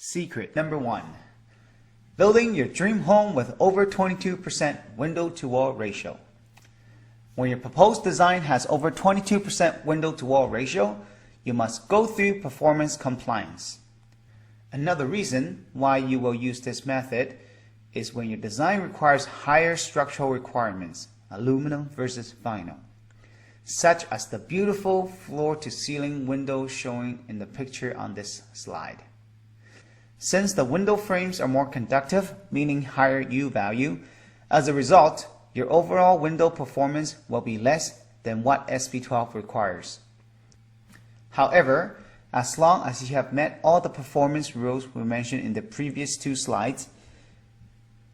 Secret number 1. Building your dream home with over 22% window-to-wall ratio. When your proposed design has over 22% window-to-wall ratio, you must go through performance compliance. Another reason why you will use this method is when your design requires higher structural requirements, aluminum versus vinyl, such as the beautiful floor-to-ceiling windows shown in the picture on this slide. Since the window frames are more conductive, meaning higher U value, as a result, your overall window performance will be less than what SB12 requires. However, as long as you have met all the performance rules we mentioned in the previous 2 slides,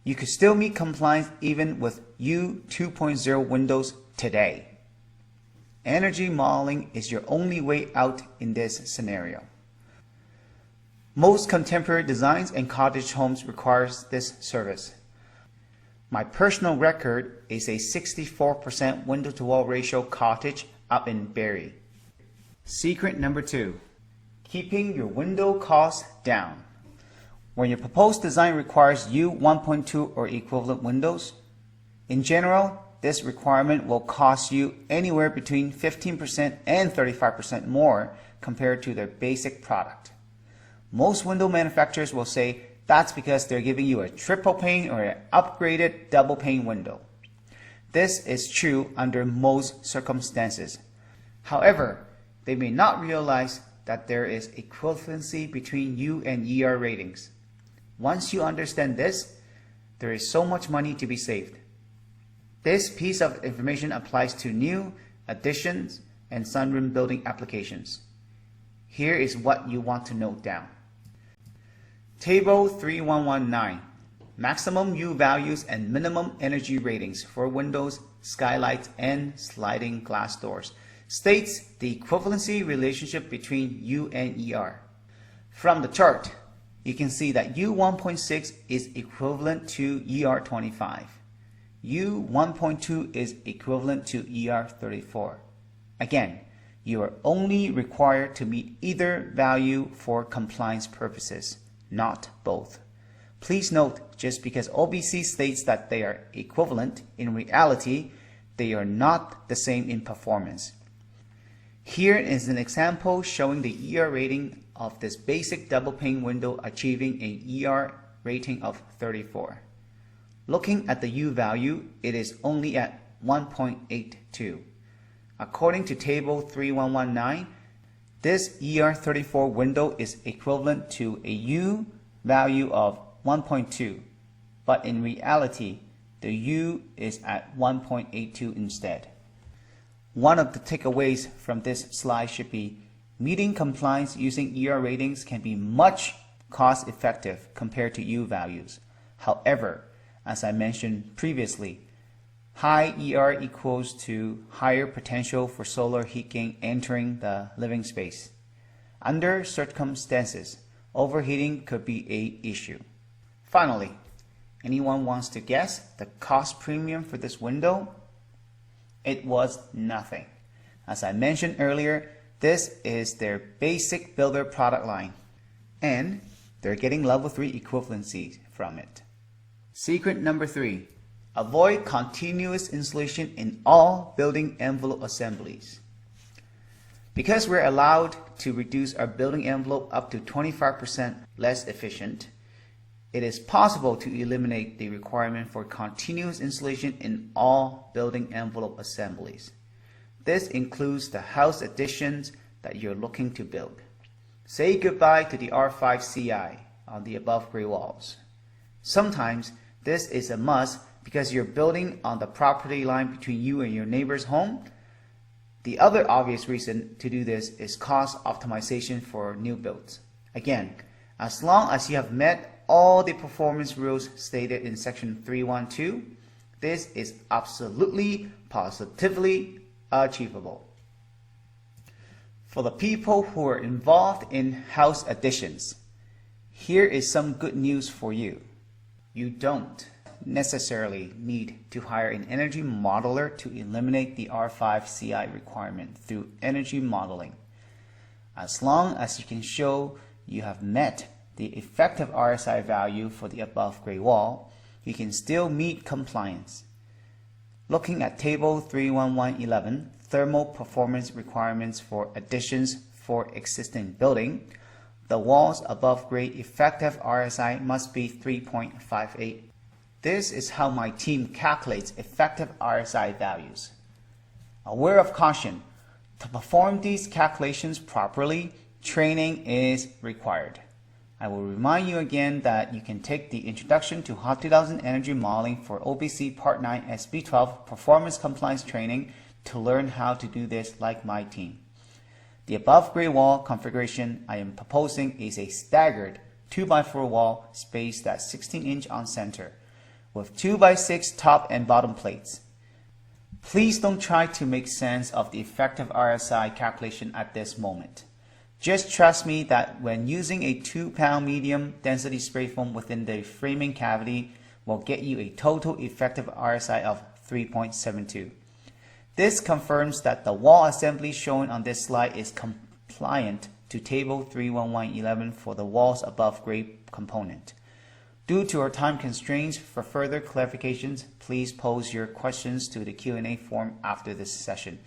you could still meet compliance even with U 2.0 windows today. Energy modeling is your only way out in this scenario. Most contemporary designs and cottage homes requires this service. My personal record is a 64% window-to-wall ratio cottage up in Barrie. Secret number 2. Keeping your window costs down. When your proposed design requires U 1.2 or equivalent windows, in general, this requirement will cost you anywhere between 15% and 35% more compared to their basic product. Most window manufacturers will say that's because they're giving you a triple pane or an upgraded double pane window. This is true under most circumstances. However, they may not realize that there is equivalency between U and ER ratings. Once you understand this, there is so much money to be saved. This piece of information applies to new, additions, and sunroom building applications. Here is what you want to note down. Table 3119, maximum U values and minimum energy ratings for windows, skylights, and sliding glass doors, states the equivalency relationship between U and ER. From the chart, you can see that U 1.6 is equivalent to ER 25. U 1.2 is equivalent to ER 34. Again, you are only required to meet either value for compliance purposes, not both. Please note, just because OBC states that they are equivalent, in reality, they are not the same in performance. Here is an example showing the ER rating of this basic double pane window achieving an ER rating of 34. Looking at the U value, it is only at 1.82. According to table 3119, this ER34 window is equivalent to a U value of 1.2, but in reality, the U is at 1.82 instead. One of the takeaways from this slide should be meeting compliance using ER ratings can be much cost effective compared to U values. However, as I mentioned previously, high ER equals to higher potential for solar heat gain entering the living space. Under circumstances, overheating could be an issue. Finally, anyone wants to guess the cost premium for this window? It was nothing. As I mentioned earlier, this is their basic builder product line, and they're getting level 3 equivalency from it. Secret number 3. Avoid continuous insulation in all building envelope assemblies. Because we're allowed to reduce our building envelope up to 25% less efficient, it is possible to eliminate the requirement for continuous insulation in all building envelope assemblies. This includes the house additions that you're looking to build. Say goodbye to the R5 CI on the above gray walls. Sometimes this is a must because you're building on the property line between you and your neighbor's home. The other obvious reason to do this is cost optimization for new builds. Again, as long as you have met all the performance rules stated in section 312, this is absolutely, positively achievable. For the people who are involved in house additions, here is some good news for you. You don't necessarily need to hire an energy modeler to eliminate the R5 CI requirement through energy modeling. As long as you can show you have met the effective RSI value for the above grade wall, you can still meet compliance. Looking at Table 31111, thermal performance requirements for additions for existing building, the wall's above grade effective RSI must be 3.58. This is how my team calculates effective RSI values. A word of caution, to perform these calculations properly, training is required. I will remind you again that you can take the Introduction to Hot 2000 Energy Modeling for OBC Part 9 SB12 Performance Compliance Training to learn how to do this like my team. The above grade wall configuration I am proposing is a staggered 2x4 wall spaced at 16-inch on center with 2x6 top and bottom plates. Please don't try to make sense of the effective RSI calculation at this moment. Just trust me that when using a 2-pound medium density spray foam within the framing cavity will get you a total effective RSI of 3.72. This confirms that the wall assembly shown on this slide is compliant to Table 31111 for the wall's above grade component. Due to our time constraints, for further clarifications, please pose your questions to the Q&A form after this session.